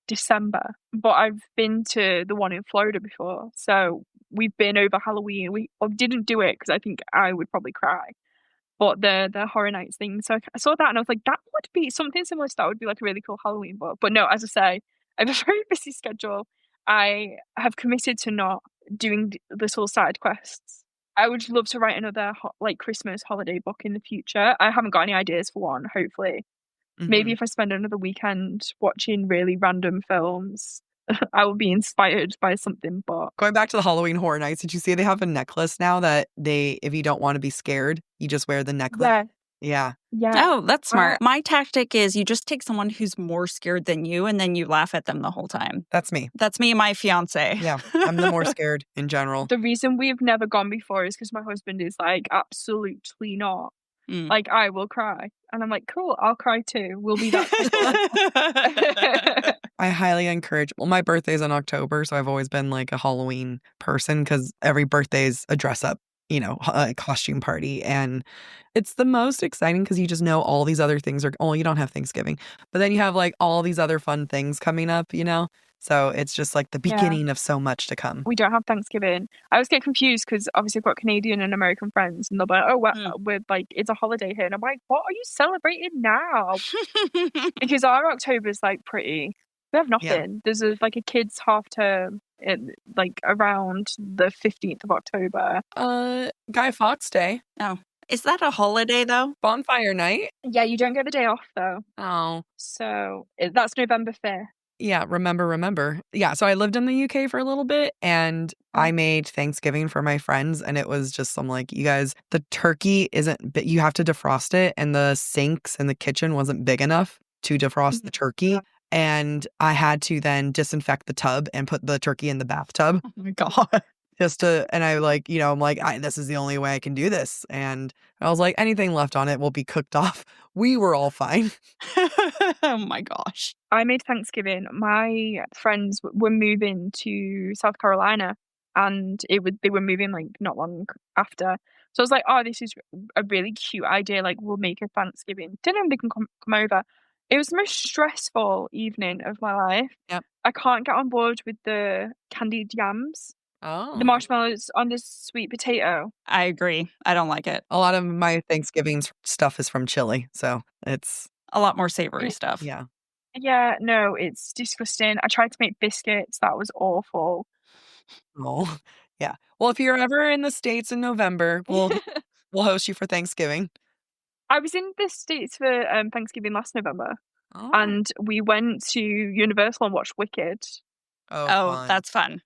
December, but I've been to the one in Florida before. So we've been over Halloween. We didn't do it because I think I would probably cry. But the Horror Nights thing. So I saw that and I was like, that would be something similar to that would be like a really cool Halloween book. But no, as I say, I have a very busy schedule. I have committed to not doing little side quests. I would love to write another like Christmas holiday book in the future. I haven't got any ideas for one, hopefully. Maybe if I spend another weekend watching really random films, I will be inspired by something. But going back to the Halloween Horror Nights, did you see they have a necklace now that if you don't want to be scared, you just wear the necklace? Yeah. Oh, that's smart. My tactic is you just take someone who's more scared than you and then you laugh at them the whole time. That's me. That's me and my fiance. Yeah, I'm the more scared in general. The reason we've never gone before is because my husband is like, absolutely not. Like, I will cry. And I'm like, cool, I'll cry too. We'll be that people. I highly encourage, well, my birthday's in October, so I've always been like a Halloween person because every birthday's a dress up, a costume party. And it's the most exciting because you just know all these other things you don't have Thanksgiving, but then you have like all these other fun things coming up, So it's just like the beginning of so much to come. We don't have Thanksgiving. I always get confused because obviously I've got Canadian and American friends and they'll be like, oh, we're like, it's a holiday here. And I'm like, what are you celebrating now? Because our October's like we have nothing. Yeah. There's a kids' half term like around the 15th of October. Guy Fawkes Day. Oh. Is that a holiday though? Bonfire night? Yeah, you don't get a day off though. Oh. So that's November 5th. Yeah, remember. Yeah, so I lived in the UK for a little bit and I made Thanksgiving for my friends and it was just, I'm like, you guys, the turkey you have to defrost it and the sinks in the kitchen wasn't big enough to defrost the turkey. And I had to then disinfect the tub and put the turkey in the bathtub. Oh my God. And I like, I'm like, this is the only way I can do this. And I was like, anything left on it will be cooked off. We were all fine. Oh my gosh. I made Thanksgiving. My friends were moving to South Carolina and they were moving like not long after. So I was like, oh, this is a really cute idea. Like we'll make a Thanksgiving dinner and they can come over. It was the most stressful evening of my life. Yep. I can't get on board with the candied yams. Oh. The marshmallows on the sweet potato. I agree. I don't like it. A lot of my Thanksgiving stuff is from Chile, so it's a lot more savory stuff. Yeah. Yeah, no, it's disgusting. I tried to make biscuits. That was awful. Oh, yeah. Well, if you're ever in the States in November, we'll host you for Thanksgiving. I was in the States for Thanksgiving last November, and we went to Universal and watched Wicked. Oh, that's fun.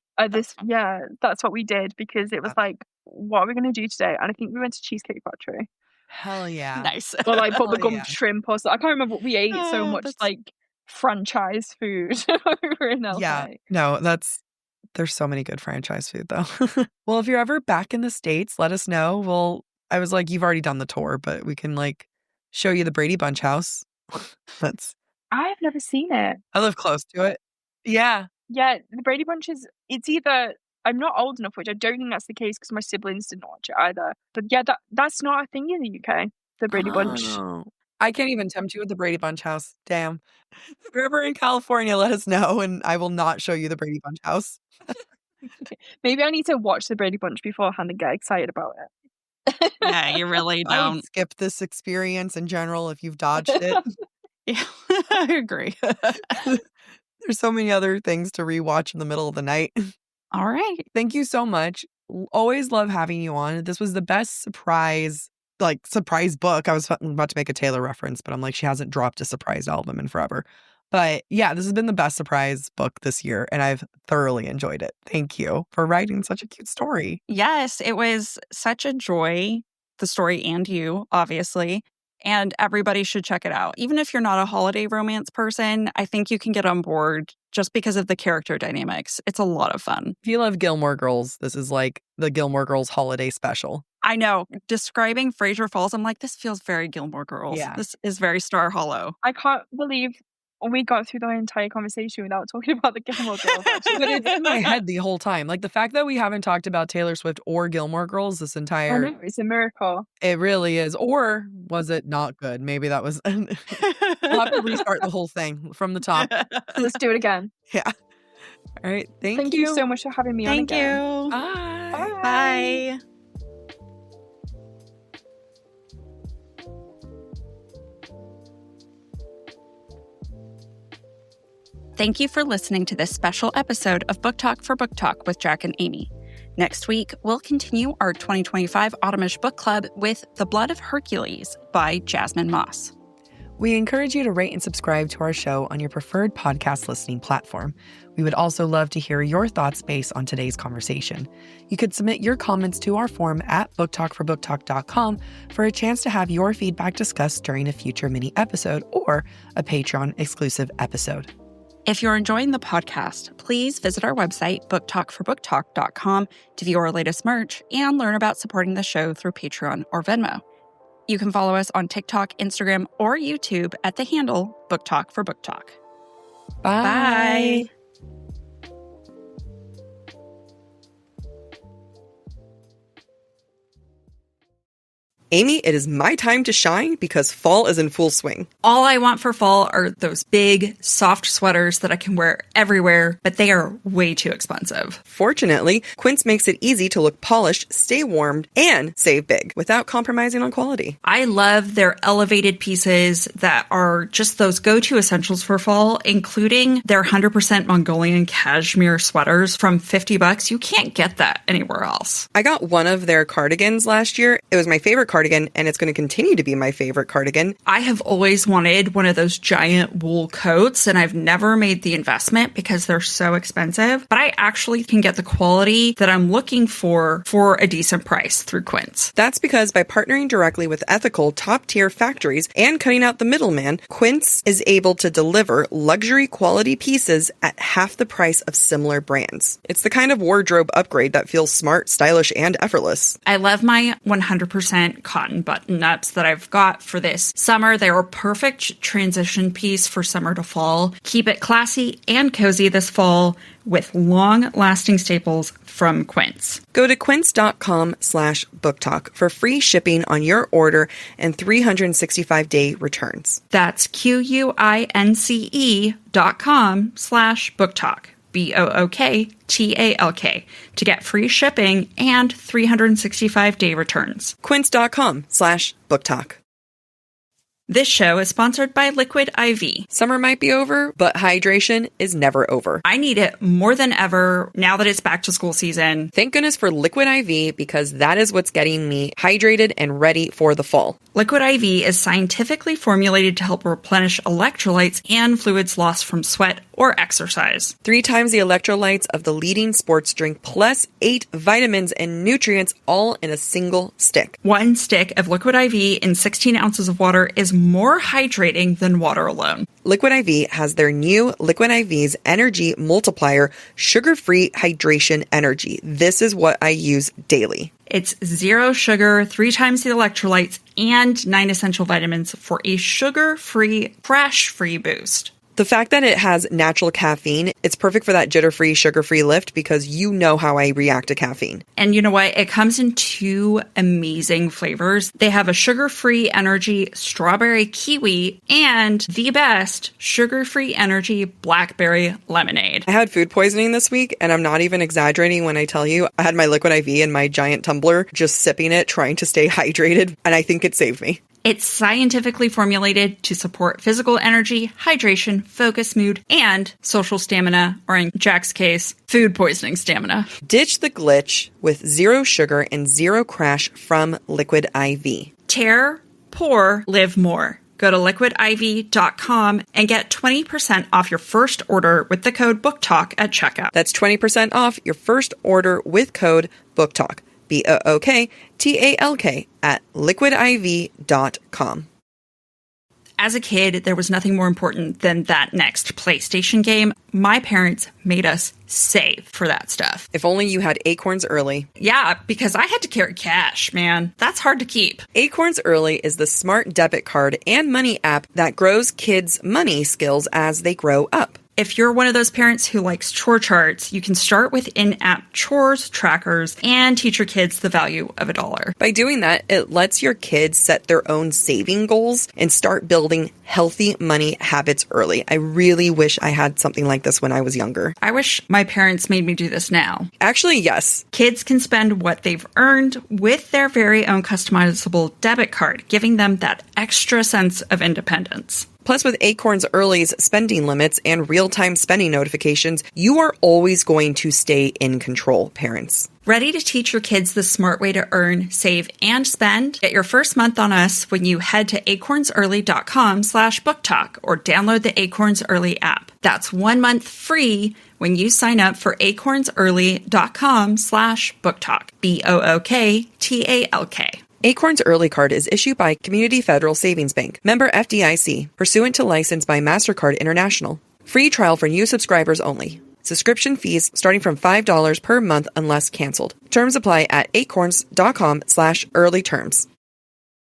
Yeah, that's what we did because it was like, what are we going to do today? And I think we went to Cheesecake Factory. Hell yeah. Nice. Or like bubblegum shrimp or something. I can't remember what we ate so much like franchise food over in LA. Yeah, no, there's so many good franchise food though. Well, if you're ever back in the States, let us know. I was like, you've already done the tour, but we can like show you the Brady Bunch house. I've never seen it. I live close to it. Yeah. Yeah, the Brady Bunch it's either, I'm not old enough, which I don't think that's the case because my siblings didn't watch it either. But yeah, that's not a thing in the UK, the Brady Bunch. I can't even tempt you with the Brady Bunch house. Damn. If you're ever in California, let us know and I will not show you the Brady Bunch house. Maybe I need to watch the Brady Bunch beforehand and get excited about it. Yeah, you really don't. I would skip this experience in general if you've dodged it. Yeah, I agree. There's so many other things to rewatch in the middle of the night. All right. Thank you so much. Always love having you on. This was the best surprise book. I was about to make a Taylor reference, but I'm like, she hasn't dropped a surprise album in forever. But yeah, this has been the best surprise book this year, and I've thoroughly enjoyed it. Thank you for writing such a cute story. Yes, it was such a joy, the story and you, obviously. and everybody should check it out. Even if you're not a holiday romance person, I think you can get on board just because of the character dynamics. It's a lot of fun. If you love Gilmore Girls, this is like the Gilmore Girls holiday special. I know. Describing Fraser Falls, I'm like, this feels very Gilmore Girls. Yeah. This is very Star Hollow. I can't believe we got through the entire conversation without talking about the Gilmore Girls. But it's in my head the whole time. Like the fact that we haven't talked about Taylor Swift or Gilmore Girls this entire... I know, it's a miracle. It really is. Or was it not good? Maybe that was... We'll have to restart the whole thing from the top. Let's do it again. Yeah. All right. Thank you so much for having me on again. Thank you. Bye. Bye. Thank you for listening to this special episode of Book Talk for Book Talk with Jack and Amy. Next week, we'll continue our 2025 Autumnish Book Club with The Blood of Hercules by Jasmine Moss. We encourage you to rate and subscribe to our show on your preferred podcast listening platform. We would also love to hear your thoughts based on today's conversation. You could submit your comments to our form at booktalkforbooktalk.com for a chance to have your feedback discussed during a future mini episode or a Patreon exclusive episode. If you're enjoying the podcast, please visit our website, booktalkforbooktalk.com, to view our latest merch and learn about supporting the show through Patreon or Venmo. You can follow us on TikTok, Instagram, or YouTube at the handle BookTalk for Book Talk. Bye. Bye. Amy, it is my time to shine because fall is in full swing. All I want for fall are those big, soft sweaters that I can wear everywhere, but they are way too expensive. Fortunately, Quince makes it easy to look polished, stay warmed, and save big without compromising on quality. I love their elevated pieces that are just those go-to essentials for fall, including their 100% Mongolian cashmere sweaters from $50. You can't get that anywhere else. I got one of their cardigans last year. It was my favorite cardigan, and it's going to continue to be my favorite cardigan. I have always wanted one of those giant wool coats, and I've never made the investment because they're so expensive, but I actually can get the quality that I'm looking for a decent price through Quince. That's because by partnering directly with ethical, top-tier factories and cutting out the middleman, Quince is able to deliver luxury quality pieces at half the price of similar brands. It's the kind of wardrobe upgrade that feels smart, stylish, and effortless. I love my 100% cotton button-ups that I've got for this summer. They were a perfect transition piece for summer to fall. Keep it classy and cozy this fall with long-lasting staples from Quince. Go to quince.com/booktalk for free shipping on your order and 365-day returns. That's QUINCE.com/booktalk. BOOKTALK to get free shipping and 365-day returns. Quince.com/booktalk. This show is sponsored by Liquid IV. Summer might be over, but hydration is never over. I need it more than ever now that it's back to school season. Thank goodness for Liquid IV because that is what's getting me hydrated and ready for the fall. Liquid IV is scientifically formulated to help replenish electrolytes and fluids lost from sweat or exercise. 3 times the electrolytes of the leading sports drink, plus 8 vitamins and nutrients, all in a single stick. 1 stick of Liquid IV in 16 ounces of water is more hydrating than water alone. Liquid IV has their new Liquid IV's Energy Multiplier Sugar-Free Hydration Energy. This is what I use daily. It's 0 sugar, 3 times the electrolytes, and 9 essential vitamins for a sugar-free, crash-free boost. The fact that it has natural caffeine, it's perfect for that jitter-free, sugar-free lift because you know how I react to caffeine. And you know what? It comes in 2 amazing flavors. They have a sugar-free energy strawberry kiwi and the best sugar-free energy blackberry lemonade. I had food poisoning this week, and I'm not even exaggerating when I tell you I had my Liquid IV in my giant tumbler, just sipping it, trying to stay hydrated, and I think it saved me. It's scientifically formulated to support physical energy, hydration, focus, mood, and social stamina, or in Jack's case, food poisoning stamina. Ditch the glitch with 0 sugar and 0 crash from Liquid IV. Tear, pour, live more. Go to liquidiv.com and get 20% off your first order with the code BookTalk at checkout. That's 20% off your first order with code BookTalk. BOOKTALK at liquidiv.com. As a kid, there was nothing more important than that next PlayStation game. My parents made us save for that stuff. If only you had Acorns Early. Yeah, because I had to carry cash, man. That's hard to keep. Acorns Early is the smart debit card and money app that grows kids' money skills as they grow up. If you're one of those parents who likes chore charts, you can start with in-app chores trackers and teach your kids the value of $1. By doing that, it lets your kids set their own saving goals and start building healthy money habits early. I really wish I had something like this when I was younger. I wish my parents made me do this now. Actually, yes. Kids can spend what they've earned with their very own customizable debit card, giving them that extra sense of independence. Plus, with Acorns Early's spending limits and real-time spending notifications, you are always going to stay in control, parents. Ready to teach your kids the smart way to earn, save, and spend? Get your first month on us when you head to acornsearly.com/BookTok or download the Acorns Early app. That's 1 month free when you sign up for acornsearly.com/BookTalk. BookTalk. Acorns Early Card is issued by Community Federal Savings Bank, member FDIC, pursuant to license by MasterCard International. Free trial for new subscribers only. Subscription fees starting from $5 per month unless canceled. Terms apply at acorns.com/early terms.